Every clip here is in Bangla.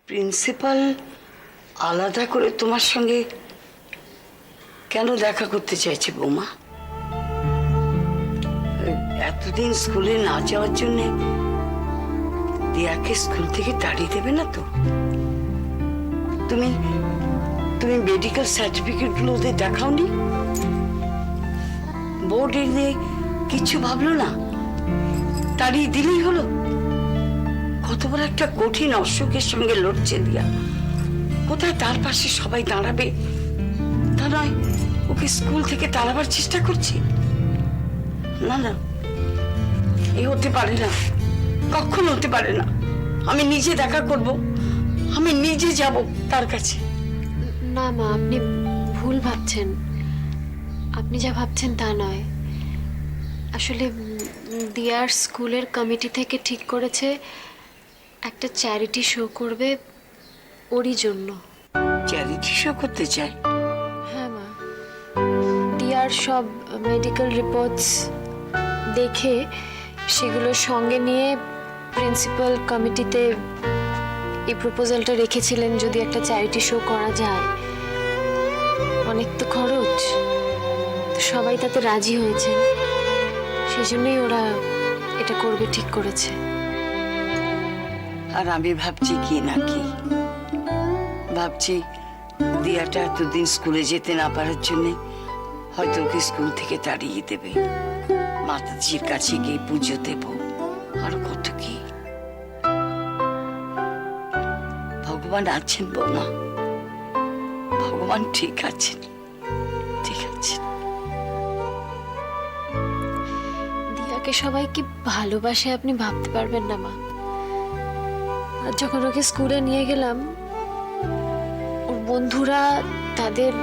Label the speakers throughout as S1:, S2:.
S1: প্রিন্সিপাল আলাদা করে তোমার সঙ্গে কেন দেখা করতে চাইছে বৌমা? এতদিন স্কুলে না যাওয়ার জন্য দিয়াকে স্কুল থেকে তাড়িয়ে দেবে না তো? তুমি তুমি মেডিকেল সার্টিফিকেট গুলো ওদের দেখাওনি? বোর্ড নিয়ে কিছু ভাবলো না, তাড়িয়ে দিলেই হলো। কত বড় একটা কঠিন অসুখের সঙ্গে লড়ছে দিয়া, কোথায় তার পাশে সবাই দাঁড়াবে তা নয়, ওকে স্কুল থেকে তাড়াবার চেষ্টা করছি। না না, এ হতে পারে না, কখনো হতে পারে না। আমি নিজে দেখা করব, আমি নিজে যাব তার কাছে।
S2: না মা, আপনি ভুল ভাবছেন। আপনি যা ভাবছেন তা নয়। আসলে দিয়ার স্কুলের কমিটি থেকে ঠিক করেছে একটা চ্যারিটি শো করবে ওরই জন্য।
S1: চ্যারিটি শো করতে চাই?
S2: হ্যাঁ মা, দিয়ার সব মেডিকেল রিপোর্টস দেখে সেগুলোর সঙ্গে নিয়ে প্রিন্সিপাল কমিটিতে এই প্রপোজালটা রেখেছিলেন, যদি একটা চ্যারিটি শো করা যায়। অনেক তো খরচ, তো সবাই তাতে রাজি হয়েছেন, সেজন্যই ওরা এটা করবে ঠিক করেছে।
S1: আর আমি ভাবছি কি না কি, ভাবছি দিয়াটা এতদিন স্কুলে যেতে না পারার জন্য হয়তো ওকে স্কুল থেকে তাড়িয়ে দেবে, মাতাজির কাছে গিয়ে পুজো দেব, আর কত কি। ভগবান আছেন বৌমা, ভগবান ঠিক আছেন, ঠিক আছেন।
S2: দিয়াকে সবাই কি ভালোবাসে আপনি ভাবতে পারবেন না মা। আর যখন ওকে স্কুলে নিয়ে গেলাম, ওর বন্ধুরা, তাদের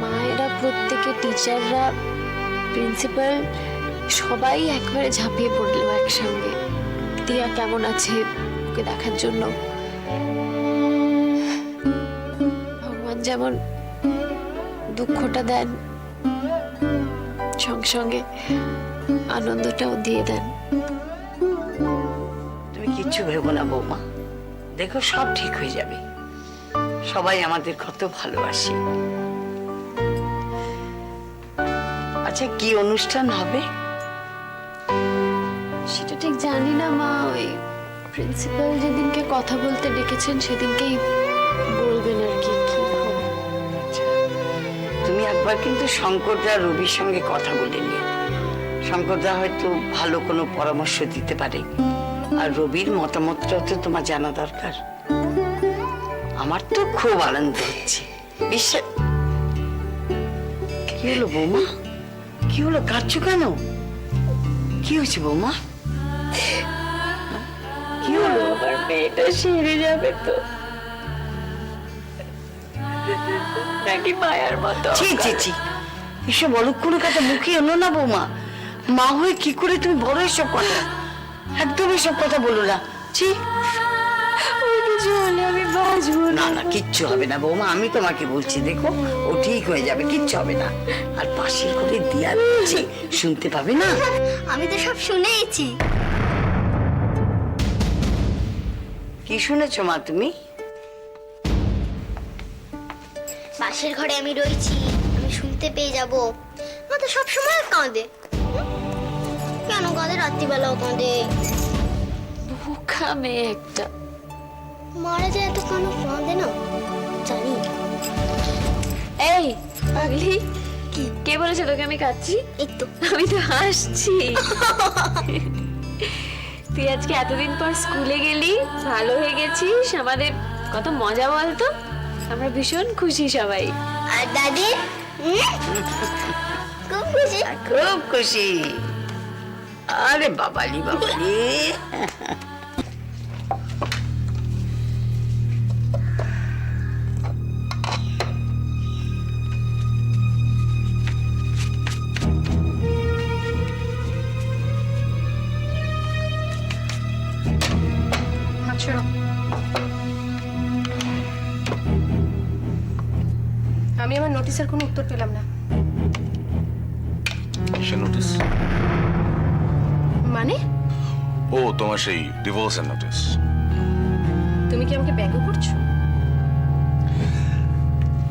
S2: মায়েরা, প্রত্যেকে, টিচাররা, প্রিন্সিপাল, সবাই একবারে ঝাঁপিয়ে পড়লো একসঙ্গে দিয়া কেমন আছে ওকে দেখার জন্য। ভগবান যেমন দুঃখটা দেন, সঙ্গে সঙ্গে আনন্দটাও দিয়ে দেন।
S1: তুমি কিচ্ছু ভেবো না বৌমা, দেখো সব ঠিক হয়ে যাবে। সবাই আমাদের কত ভালোবাসে। আচ্ছা, কি অনুষ্ঠান হবে
S2: সেটা ঠিক জানি না মা, ওই প্রিন্সিপাল যেদিনকে কথা বলতে ডেকেছেন সেদিনকেই বলবেন আর কি কি হবে।
S1: আচ্ছা, তুমি একবার কিন্তু শঙ্করদা রবির সঙ্গে কথা বলে নিও। শঙ্করদা হয়তো ভালো কোনো পরামর্শ দিতে পারে, আর রবির মতামতটাও তো তোমার জানা দরকার। আমার তো খুব আনন্দ হচ্ছে, বিশ্বাস। কি হলো বৌমা, কি হলো, কাঁদছো কেন? কি হয়েছে বৌমা? কি হলো?
S2: আমার মেয়েটা সেরে যাবে তো নাকি মায়ার মতো?
S1: ছি ছি ছি, এসব অলক্ষণ কথা মুখে এলো না বৌমা। মা হয়ে কি করে তুমি বড় এসব কথা? একদম এসব কথা বলো না, ছি।
S2: কিছু হলে আমি বাঁচবো
S1: না না, কিচ্ছু হবে না বৌমা, আমি তোমাকে বলছি, দেখো ও ঠিক হয়ে যাবে, কিচ্ছু হবে না। আর পাশের ঘরে দিয়া দিচ্ছে, শুনতে পাবে না?
S3: আমি তো সব শুনেইছি।
S1: কি শুনেছো মা তুমি?
S3: পাশের ঘরে আমি রয়েছি, আমি শুনতে পেয়ে যাব। মা তো সব সময় কাঁদে। কেন কাঁদে? রাত্রিবেলাও কাঁদে।
S2: বোকা মেয়ে একটা।
S3: মারা যায় তো কেন কাঁদে না জানি।
S2: এই পাগলি, কে বলেছে তোকে আমি কাঁদছি?
S3: এই তো
S2: আমি তো হাসছি। তুই আজকে এতদিন পর স্কুলে গেলি, ভালো হয়ে গেছিস, আমাদের কত মজা বলতো। আমরা ভীষণ খুশি সবাই।
S3: আর দাদি খুব খুশি।
S1: খুব খুশি। আরে বাবালি বাবালি,
S4: আমি আমার নোটিশের কোনো উত্তর পেলাম না।
S5: কিসের নোটিস?
S4: মানে?
S5: ও, তোমার সেই ডিভোর্সের নোটিস।
S4: তুমি কি আমাকে ব্যঙ্গ করছো?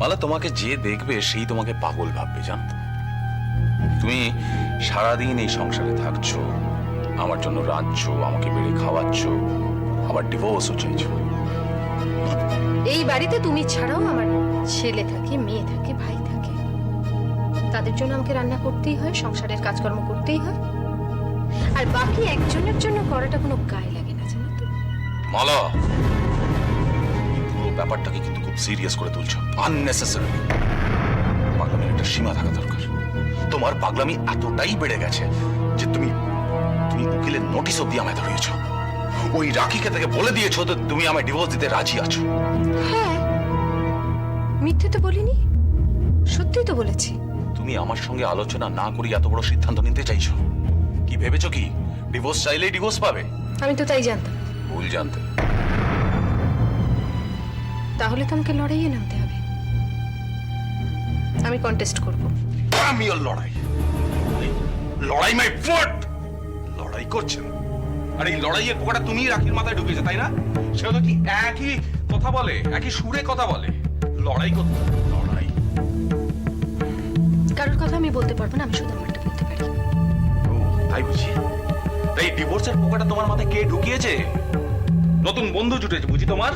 S5: মালা, তোমাকে যে দেখবে সেই তোমাকে পাগল ভাববে, জানো তো? তুমি সারাদিন এই সংসারে থাকছো, আমার জন্য রাঁধছো, আমাকে বেড়ে খাওয়াচ্ছো, আবার ডিভোর্সও চাইছো।
S4: এই বাড়িতে তুমি ছাড়াও আমার ছেলে থাকে, মেয়ে থাকে, ভাই থাকে। তাদের জন্য আমাকে রান্না করতেই হয়, সংসারের কাজকর্ম করতেই হয়। আর বাকি একজনের জন্য করাটা কোনো গায়ে লাগে না, জানো তো?
S5: মালা, পুরো ব্যাপারটাকে কিন্তু খুব সিরিয়াস করে তুলছো, আননেসেসারি। পাগলামির একটা সীমা থাকা দরকার। তোমার পাগলামি এতটাই বেড়ে গেছে যে তুমি উকিলের নোটিশ অব্দি আমায় ধরিয়েছ। ওই রাখিকে থেকে বলে দিয়েছো তো তুমি আমায় ডিভোর্স দিতে রাজি আছো।
S4: হ্যাঁ, মিথ্যে তো বলিনি, সত্যিই তো বলেছি।
S5: তুমি আমার সঙ্গে আলোচনা না করি এত বড় সিদ্ধান্ত নিতে চাইছো? কি ভেবেছো কি ডিভোর্স চাইলেই ডিভোর্স পাবে?
S4: আমি তো তাই জানতাম।
S5: ভুল জানতে।
S4: তাহলে তো আমাকে লড়াইয়ে নামতে হবে। আমি কন্টেস্ট করব।
S5: আমিও লড়াই। লড়াই মাই ফুট। লড়াই করছেন? আর এই লড়াইয়ের পোকাটা তুমি রাখির মাথায় ঢুকেছে, তাই না? সেটা তো কি একই কথা বলে, একই সুরে কথা বলে। লড়াই করতে লড়াই।
S4: কারোর কথা আমি বলতে পারবো না, আমি শুধু আমারটা বলতে পারি।
S5: ও তাই বুঝি? তাই ডিভোর্সের পোকাটা তোমার মাথায় কে ঢুকিয়েছে? নতুন বন্ধু জুটেছে বুঝি তোমার?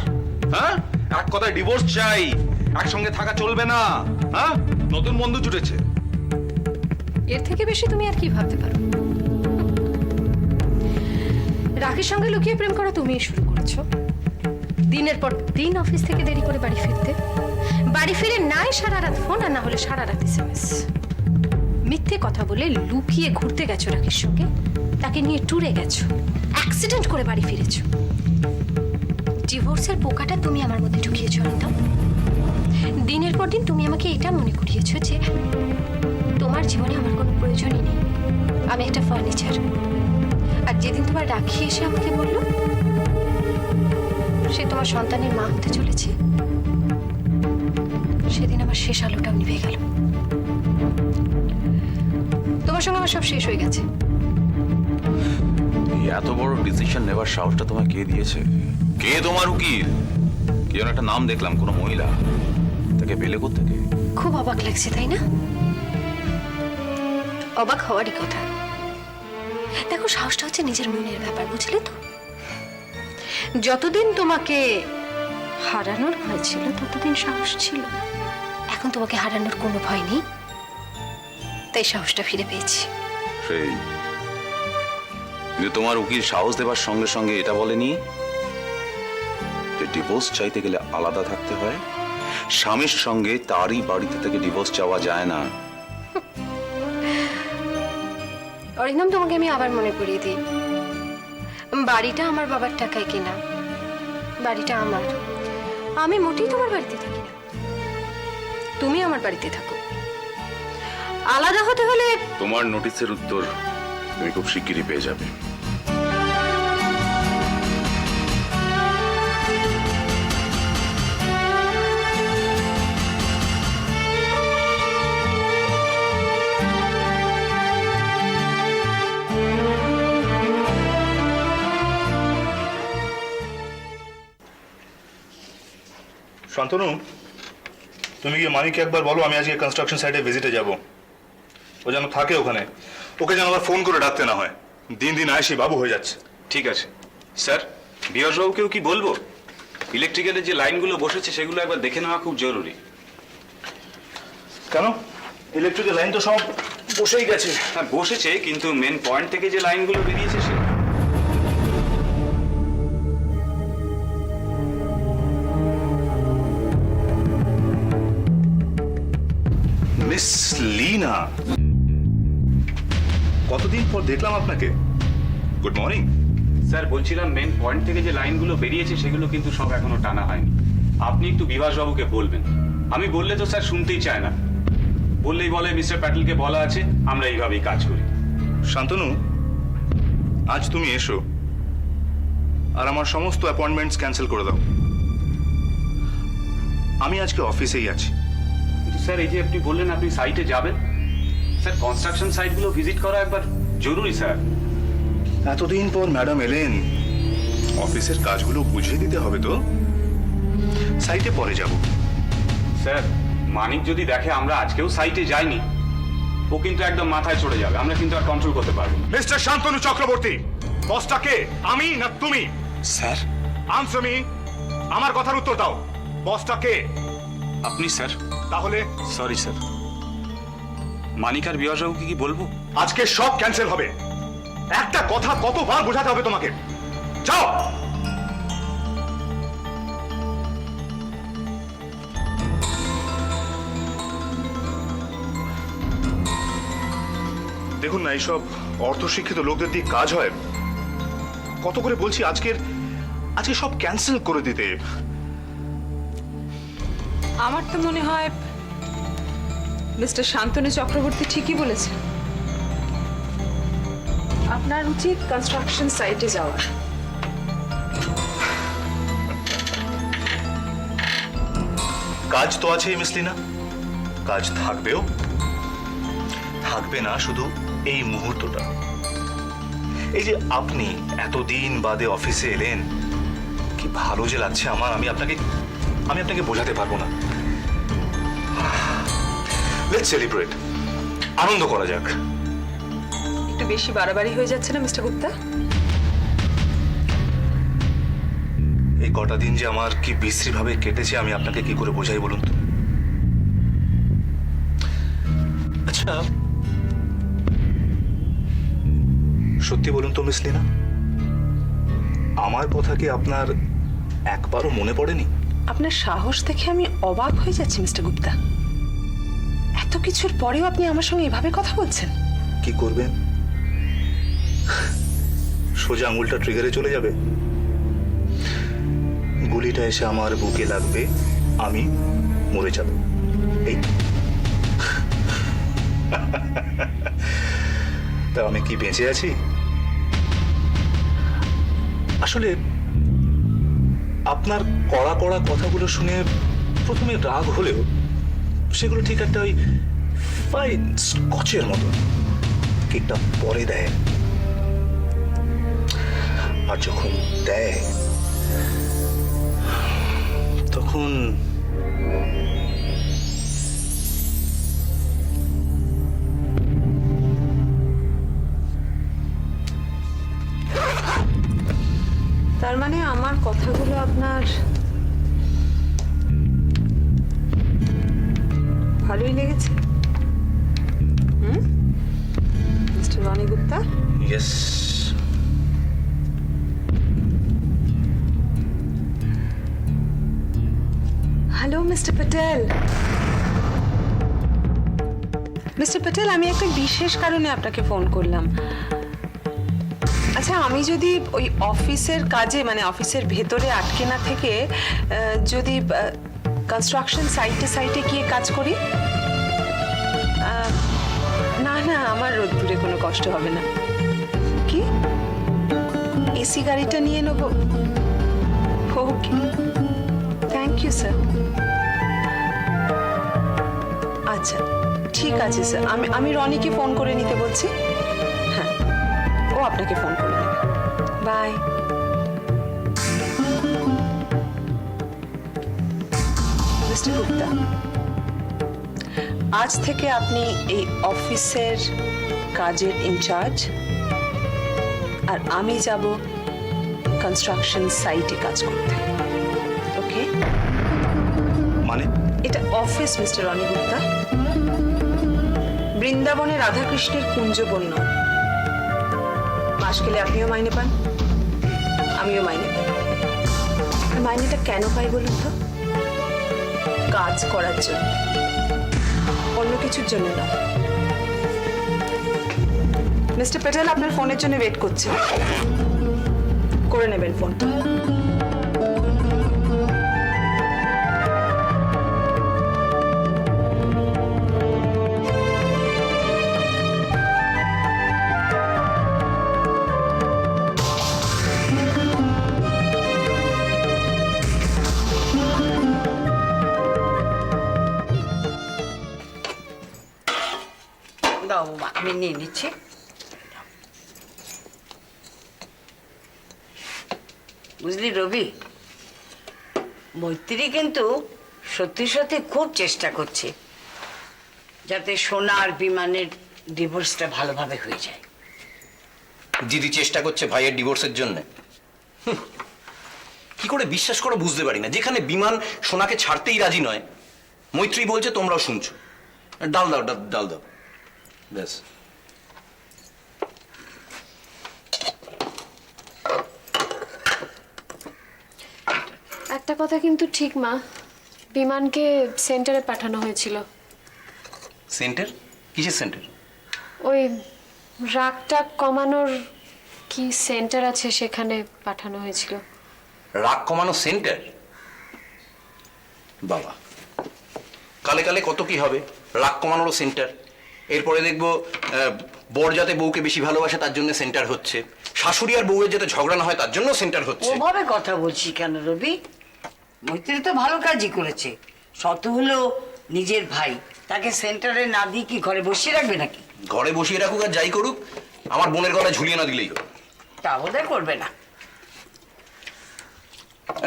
S5: হ্যাঁ, এক কথায় ডিভোর্স চাই, একসঙ্গে থাকা চলবে না। হ্যাঁ, নতুন বন্ধু জুটেছে।
S4: এর থেকে বেশি তুমি আর কি ভাবতে পারো? রাখির সঙ্গে লুকিয়ে প্রেম করা তুমিই শুরু করেছো। দিনের পর দিন অফিস থেকে দেরি করে বাড়ি ফিরতে, বাড়ি ফিরে নাই সারা রাত ফোন, আর না হলে সারা রাত এসএমএস। মিথ্যে কথা বলে লুকিয়ে ঘুরতে গেছো রাখির সঙ্গে, তাকে নিয়ে ট্যুরে গেছো, অ্যাক্সিডেন্ট করে বাড়ি ফিরেছো। ডিভোর্সের পোকাটা তুমি আমার মধ্যে ঢুকিয়েছো অরিন্দম। দিনের পর দিন তুমি আমাকে এটা মনে করিয়েছো যে তোমার জীবনে আমার কোনো প্রয়োজনই নেই, আমি একটা ফার্নিচার। আর যেদিন তোমার রাখি এসে আমাকে বললো সে তোমার সন্তানের মা হতে চলেছে, সেদিন আমার শেষ আলোটাও নিভে গেল। তোমার সঙ্গে আমার সব শেষ হয়ে গেছে।
S5: এত বড় ডিসিশন নেবার সাহসটা তোমায় কে দিয়েছে? কে তোমার উকিল? কে যেন একটা নাম দেখলাম, কোনো মহিলা। তাকে পেলে কোত্থেকে?
S4: খুব অবাক লাগছে, তাই না? অবাক হওয়ারই কথা। দেখো, সাহসটা হচ্ছে নিজের মনের ব্যাপার, বুঝলে তো? যতদিন তোমাকে হারানোর ভয় ছিল ততদিন সাহস ছিল না। এখন তোমাকে হারানোর কোনো ভয় নেই, তাই সাহসটা ফিরে পেয়েছি।
S5: সেই কিন্তু তোমার উকিল সাহস দেবার সঙ্গে সঙ্গে এটা বলেনি যে ডিভোর্স চাইতে গেলে আলাদা থাকতে হয়, স্বামীর সঙ্গে তারই বাড়িতে থেকে ডিভোর্স চাওয়া যায় না।
S4: অরিন্দম, তোমাকে আমি আবার মনে করিয়ে দিই, বাড়িটা আমার বাবার টাকায় কেনা, বাড়িটা আমার। আমি মোটেই তোমার বাড়িতে থাকি না, তুমি আমার বাড়িতে থাকো। আলাদা হতে হলে
S5: তোমার নোটিশের উত্তর তুমি খুব শিগগিরই পেয়ে যাবে।
S6: শান্তনু, তুমি কি মানিককে একবার বলো আমি আজকে কনস্ট্রাকশন সাইটে ভিজিটে যাব। ও যেন থাকে ওখানে, ওকে যেন আবার ফোন করে ডাকতে না হয়। দিন দিন আয়সি বাবু হয়ে যাচ্ছে।
S7: ঠিক আছে স্যার। বিয়াসবাবুকেও কি বলবো? ইলেকট্রিক্যালের যে লাইনগুলো বসেছে সেগুলো একবার দেখে নেওয়া খুব জরুরি।
S6: কেন? ইলেকট্রিকের লাইন তো সব বসেই গেছে।
S7: হ্যাঁ বসেছে, কিন্তু মেন পয়েন্ট থেকে যে লাইনগুলো বেরিয়েছে সে
S6: মিস লীনা, কতদিন পর দেখলাম আপনাকে। Good morning.
S7: স্যার বলছিলাম মেন পয়েন্ট থেকে যে লাইনগুলো বেরিয়েছে সেগুলো কিন্তু সব এখনো টানা হয়নি। আপনি একটু বিভাসবাবুকে বলবেন। আমি বললে তো স্যার শুনতেই চায় না, বললেই বলে মিস্টার প্যাটেলকে বলা আছে, আমরা এইভাবেই কাজ করি।
S6: শান্তনু, আজ তুমি এসো আর আমার সমস্ত অ্যাপয়েন্টমেন্টস ক্যান্সেল করে দাও। আমি আজকে অফিসেই আছি।
S7: কিন্তু স্যার এই যে আপনি বললেন আপনি সাইটে যাবেন, স্যার কনস্ট্রাকশন সাইটগুলো ভিজিট করা একবার জরুরি স্যার।
S6: এতদিন পর ম্যাডাম এলেন, অফিসের কাজগুলো বুঝিয়ে দিতে হবে তো। সাইটে পরে যাব।
S7: স্যার মানিক যদি দেখে আমরা আজকেও সাইটে যাইনি, ও কিন্তু একদম মাথায় চড়ে যাবে, আমরা কিন্তু আর কন্ট্রোল করতে পারবো না।
S6: মিস্টার শান্তনু চক্রবর্তী, বসটা কে, আমি না তুমি?
S5: স্যার
S6: আনসার মি, আমার কথার উত্তর দাও। বসটা কে?
S7: আপনি স্যার।
S6: তাহলে
S7: সরি স্যার। মানিক আর বিভাসবাবুকে কি বলবো?
S6: আজকে সব ক্যান্সেল হবে। একটা কথা কতবার বোঝাতে হবে তোমাকে? যাও। দেখুন না, এইসব অর্ধশিক্ষিত লোকদের দিয়ে কাজ হয়? কত করে বলছি আজকে সব ক্যান্সেল করে দিতে।
S8: আমার তো মনে হয় মিস্টার শান্তনু চক্রবর্তী ঠিকই বলেছে। আপনার উচিত কনস্ট্রাকশন সাইটে যাওয়া।
S6: কাজ তো আছেই মিসলিনা, কাজ থাকবেও। থাকবে না শুধু এই মুহূর্তটা। এই যে আপনি এতদিন বাদে অফিসে এলেন, কি ভালো যে লাগছে আমার, আমি আপনাকে বোঝাতে পারবো না। লেটস সেলিব্রেট, আনন্দ করা যাক।
S8: একটু বেশি বাড়াবাড়ি হয়ে যাচ্ছে না মিস্টার গুপ্তা?
S6: এই কটা দিন যে আমার কি বিশ্রী ভাবে কেটেছে, আমি আপনাকে কি করে বোঝাই বলুন তো? আচ্ছা, সত্যি বলুন তো মিসলিনা, আমার কথা কি আপনার একবারও মনে পড়েনি?
S8: আপনার সাহস দেখে আমি অবাক হয়ে যাচ্ছি মিস্টার গুপ্তা। এত কিছুর পরেও আপনি আমার সঙ্গে এভাবে কথা বলছেন।
S6: কি করবেন? সোজা আঙুলটা ট্রিগারে চলে যাবে, গুলিটা এসে আমার বুকে লাগবে, আমি মরে যাব। এই তা আমি কি বেঁচে আছি? আসলে আপনার কড়া কড়া কথাগুলো শুনে প্রথমে রাগ হলেও সেগুলো ঠিক একটা ওই ফাইন স্কচের মতো কিকটা পরে দেয়, আর যখন দেয় তখন
S8: তার মানে আমার কথাগুলো আপনার ভালোই লেগেছে, mister Rony Gupta?
S6: Yes.
S8: Hello mister Patel. Mister Patel, আমি একটা বিশেষ কারণে আপনাকে ফোন করলাম। আচ্ছা, আমি যদি ওই অফিসের কাজে, মানে অফিসের ভেতরে আটকে না থেকে যদি কনস্ট্রাকশন সাইটে গিয়ে কাজ করি, না না, আমার রোদ্দুরে কোনো কষ্ট হবে না। কি এসি গাড়িটা নিয়ে নেব? ওকে, থ্যাংক ইউ স্যার। আচ্ছা ঠিক আছে স্যার, আমি রনিকে ফোন করে নিতে বলছি। হ্যাঁ, ও আপনাকে ফোন করে নেবে। বাই। মিস্টার গুপ্তা, আজ থেকে আপনি এই অফিসের কাজের ইনচার্জ, আর আমি যাব কনস্ট্রাকশন সাইটে কাজ করতে। ওকে?
S6: মানে
S8: এটা অফিস মিস্টার রনি গুপ্তা, বৃন্দাবনে রাধাকৃষ্ণের কুঞ্জবন নয়। মাস গেলে আপনিও মাইনে পান, আমিও মাইনে পাই। মাইনেটা কেন পাই বলুন তো? কাজ করার জন্য, অন্য কিছুর জন্য না। মিস্টার প্যাটেল আপনার ফোনের জন্য ওয়েট করছে, করে নেবেন ফোনটা।
S1: দাও বাবা, আমি নিয়ে নিচ্ছি। বুঝলি রবি, মৈত্রী কিন্তু সত্যি সত্যি খুব চেষ্টা করছে যাতে সোনা আর বিমানের ডিভোর্সটা ভালোভাবে হয়ে যায়।
S9: দিদি চেষ্টা করছে ভাইয়ের ডিভোর্সের জন্য। কি করে বিশ্বাস করো বুঝতে পারি না। যেখানে বিমান সোনাকে ছাড়তেই রাজি নয়, মৈত্রী বলছে তোমরাও শুনছো। ডাল দাও, ডাল দাও, ব্যাস।
S2: একটা কথা কিন্তু ঠিক মা, বিমানকে সেন্টারে পাঠানো হয়েছিল।
S9: সেন্টার? কিসের সেন্টার?
S2: ওই রাগটা কমানোর কি সেন্টার আছে, সেখানে পাঠানো হয়েছিল।
S9: রাগ কমানো সেন্টার? বাবা, কালে কালে কত কি হবে। রাগ কমানোরও সেন্টার, এরপরে দেখবো বর যাতে বউকে বেশি ভালোবাসে তার জন্য সেন্টার হচ্ছে, শাশুড়ি আর বউয়ের যাতে ঝগড়া না হয় তার জন্য সেন্টার হচ্ছে।
S1: ওভাবে কথা বলছি কেন রবি? মৈত্রী তো ভালো কাজই করেছে। শত হলেও নিজের ভাই, তাকে সেন্টারে না দিয়ে কি ঘরে বসিয়ে রাখবে নাকি?
S9: ঘরে বসিয়ে রাখুক আর যাই করুক, আমার বোনের গলায় ঝুলিয়ে না দিলেই হলো।
S1: তা বোধহয় করবে না।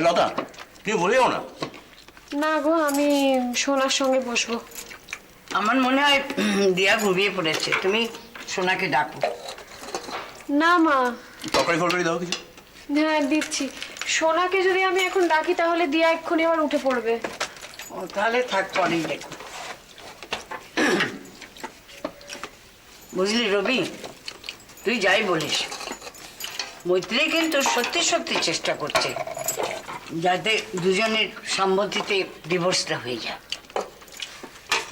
S9: লতা, তুমি বলেও না।
S2: না গো, আমি সোনার সঙ্গে বসবো।
S1: আমার মনে হয় দিয়া ঘুমিয়ে পড়েছে, তুমি সোনাকে ডাকো।
S2: না মা।
S9: তরকারি ফরকারি দাও কিছু।
S2: হ্যাঁ দিচ্ছি। সোনাকে যদি আমি এখন ডাকি তাহলে দিয়া এক্ষুনি আবার উঠে পড়বে।
S1: ও তাহলে থাক, পরেই দেখো। বুঝলি রবি, তুই যাই বলিস, মৈত্রী কিন্তু সত্যি সত্যি চেষ্টা করছে যাতে দুজনের সম্মতিতে ডিভোর্সটা হয়ে যায়।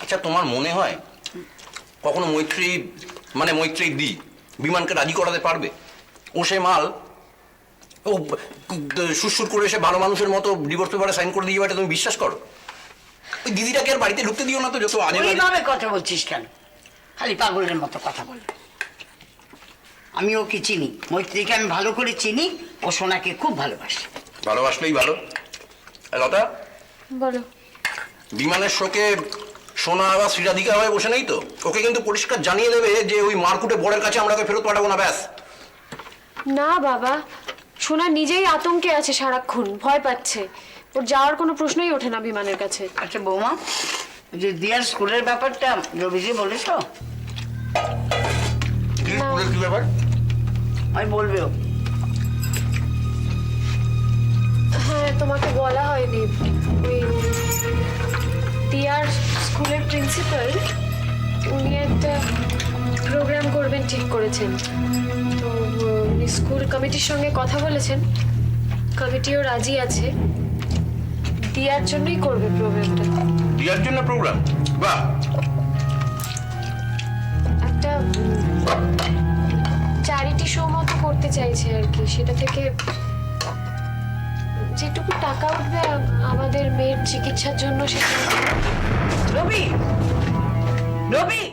S9: আচ্ছা, তোমার মনে হয় কখনো মৈত্রী দি বিমানকে রাজি করাতে পারবে? ও সে মাল, ও সুরসুর করে এসে ভালো মানুষের মতো ডিভোর্স পেপারে সাইন করে দিয়ে যাবে, তুমি বিশ্বাস করো? ওই দিদিটাকে আর বাড়িতে ঢুকতে দিও না তো, যত আজে বাজে।
S1: ওইভাবে কথা বলছিস কেন? খালি পাগলের মতো কথা বল। আমি ওকে চিনি, মৈত্রীকে আমি ভালো করে চিনি, ও সোনাকে খুব ভালোবাসে।
S9: ভালোবাসলেই ভালো। লতা,
S2: বলো।
S9: বিমানের শোকে সোনা বা শ্রীরাধিকা হয়ে বসে নেই তো? ওকে কিন্তু পরিষ্কার জানিয়ে দেবে যে ওই মারকুটে বরের কাছে আমরা ওকে ফেরত পাঠাবো না, ব্যাস।
S2: না বাবা, সোনা নিজেই আতঙ্কে আছে, সারাক্ষণ ভয় পাচ্ছে। ওর যাওয়ার কোনো প্রশ্নই ওঠে না বিমানের কাছে।
S1: আচ্ছা বৌমা, ওই যে দিয়ার স্কুলের ব্যাপারটা রবিজি বলেছ?
S9: কি ব্যাপার?
S1: আমি বলবেও।
S2: হ্যাঁ, তোমাকে বলা হয়নি। ওই দিয়ার স্কুলের প্রিন্সিপাল, উনি একটা প্রোগ্রাম করবেন ঠিক করেছেন। তো উনি স্কুল কমিটির সঙ্গে কথা বলেছেন, কমিটিও রাজি আছে। দিয়ার জন্যই করবে প্রোগ্রামটা।
S9: দিয়ার জন্য প্রোগ্রাম? বাহ।
S2: একটা চ্যারিটি শো মতো করতে চাইছে আর কি। সেটা থেকে যেটুকু টাকা উঠবে আমাদের মেয়ের চিকিৎসার জন্য, সেটা।
S1: রবি, রবি।